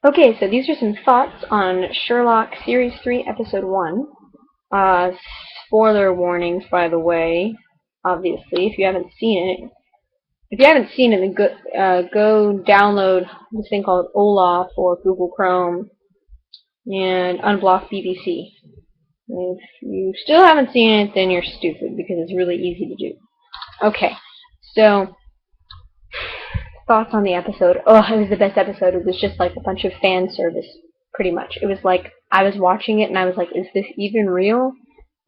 Okay, so these are some thoughts on Sherlock Series 3, Episode 1. Uh, Spoiler warnings, by the way, obviously, if you haven't seen it. If you haven't seen it, then go download this thing called Olaf or Google Chrome and unblock BBC. If you still haven't seen it, then you're stupid because it's really easy to do. Okay, so thoughts on the episode. Oh, it was the best episode. It was just like a bunch of fan service, pretty much. It was like I was watching it and I was like, is this even real?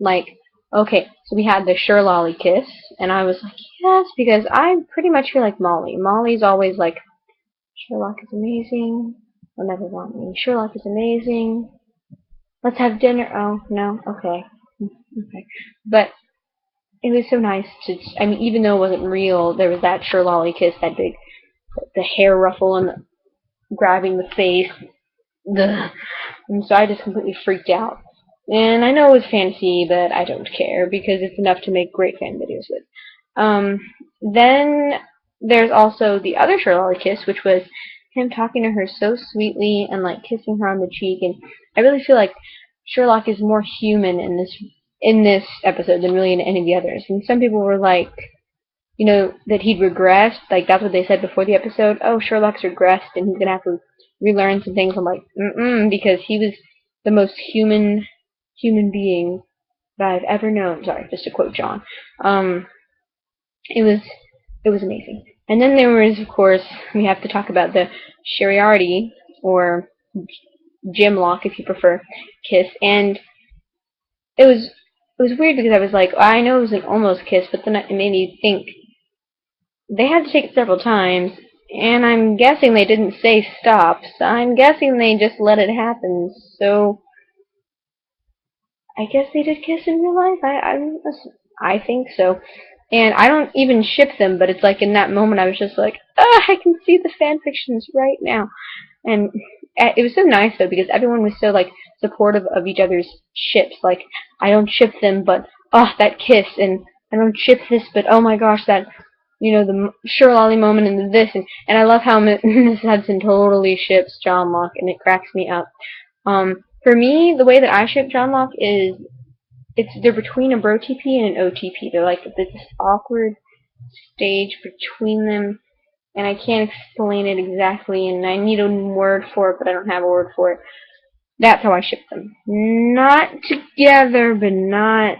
Like, okay, so we had the Sherlock kiss, and I was like, yes, because I pretty much feel like Molly. Molly's always like, Sherlock is amazing. I'll never want me. Sherlock is amazing. Let's have dinner. Oh, no? Okay. Okay. But it was so nice to, I mean, even though it wasn't real, there was that Sherlock kiss, that big, the hair ruffle and the grabbing the face. And so I just completely freaked out. And I know it was fantasy, but I don't care because it's enough to make great fan videos with. Um, then there's also the other Sherlock kiss, which was him talking to her so sweetly and like kissing her on the cheek. And I really feel like Sherlock is more human in this episode than really in any of the others. And some people were like, that he'd regressed. Like that's what they said before the episode. Oh, Sherlock's regressed and he's gonna have to relearn some things. I'm like, because he was the most human being that I've ever known. Sorry, just to quote John. Um, it was amazing. And then there was, of course, we have to talk about the Sheriarty or Jimlock, if you prefer, kiss. And it was weird because I was like, I know it was an almost kiss, but then it made me think they had to take it several times, and I'm guessing they didn't say stop. So I'm guessing they just let it happen. So I guess they did kiss in real life. I think so. And I don't even ship them, but it's like in that moment I was just like, I can see the fan fictions right now. And it was so nice though because everyone was so like supportive of each other's ships. Like I don't ship them, but that kiss, and I don't ship this, but oh my gosh, that the Sherlock moment and this, and I love how Miss Hudson totally ships John Locke, and it cracks me up. For me, the way that I ship John Locke is they're between a bro TP and an OTP. They're like this awkward stage between them, and I can't explain it exactly, and I need a word for it, but I don't have a word for it. That's how I ship them. Not together, but not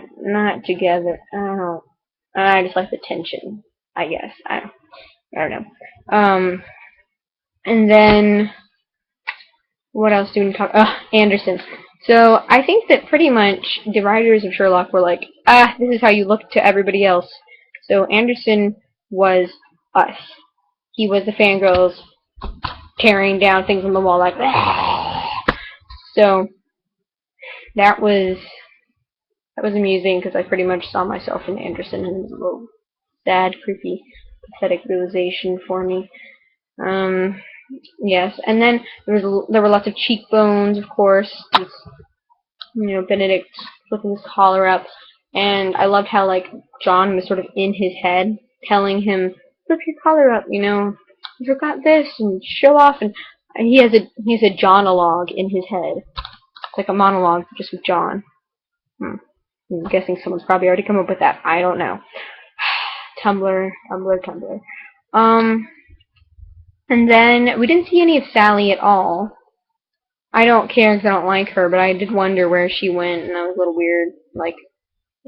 together. I don't know. I just like the tension, I guess. I don't know. And then what else do we talk? Anderson. So I think that pretty much the writers of Sherlock were like, this is how you look to everybody else. So Anderson was us. He was the fangirls tearing down things on the wall like that. So that was amusing because I pretty much saw myself in Anderson, and it was a little sad, creepy, pathetic realization for me. Yes, and then there were lots of cheekbones, of course. Benedict flipping his collar up, and I loved how like John was sort of in his head, telling him, "Flip your collar up, you forgot this, and show off." And he has a Johnologue in his head. It's like a monologue just with John. I'm guessing someone's probably already come up with that. I don't know. Tumblr. Um, and then we didn't see any of Sally at all. I don't care because I don't like her, but I did wonder where she went, and that was a little weird. Like,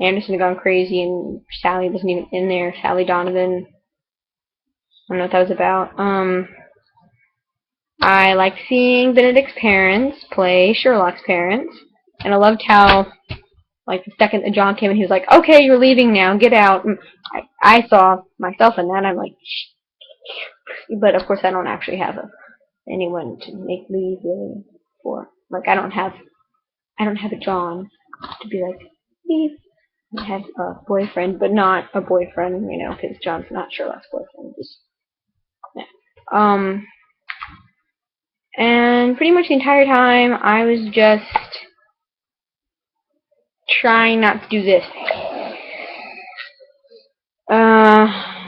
Anderson had gone crazy, and Sally wasn't even in there. Sally Donovan. I don't know what that was about. I liked seeing Benedict's parents play Sherlock's parents, and I loved how, like, the second that John came in, he was like, "Okay, you're leaving now. Get out." And I saw myself in that. I'm like, shh. But of course, I don't actually have anyone to make leave really for. Like, I don't have a John to be like, leave. I have a boyfriend, but not a boyfriend, because John's not Sherlock's boyfriend. Just, yeah. And pretty much the entire time, I was just trying not to do this.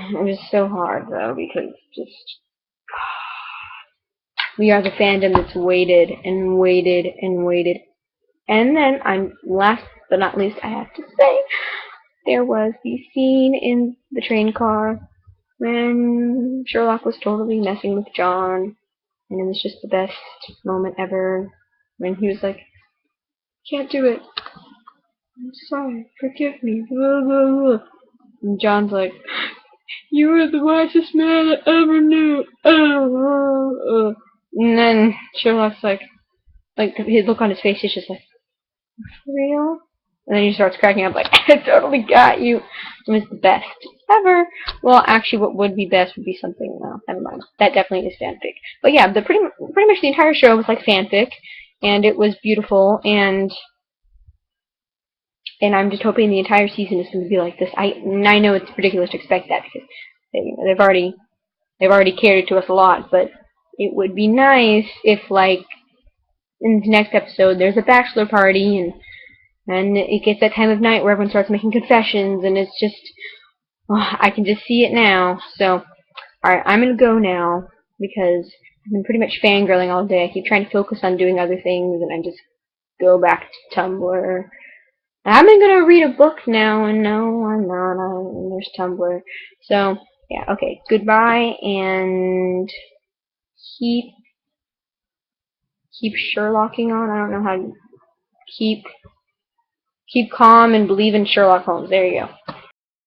It was so hard though because just We are the fandom that's waited and waited and waited. And then, last but not least, I have to say, there was the scene in the train car when Sherlock was totally messing with John, and it was just the best moment ever when he was like, "Can't do it. I'm sorry. Forgive me." Blah, blah, blah. And John's like, "You were the wisest man I ever knew." And then Sherlock's like his look on his face is just like, "For real?" And then he starts cracking up like, "I totally got you." It was the best ever. Well, actually, what would be best would be something. Well, never mind. That definitely is fanfic. But yeah, pretty much the entire show was like fanfic, and it was beautiful. And I'm just hoping the entire season is going to be like this. I know it's ridiculous to expect that because they've already catered it to us a lot, but it would be nice if, like, in the next episode there's a bachelor party and it gets that time of night where everyone starts making confessions, and it's just, I can just see it now. So, alright, I'm gonna go now because I've been pretty much fangirling all day. I keep trying to focus on doing other things, and I just go back to Tumblr. I'm gonna read a book now, and no, I'm not. There's Tumblr. So, yeah, okay. Goodbye, and keep Sherlocking on. I don't know how to keep calm and believe in Sherlock Holmes. There you go.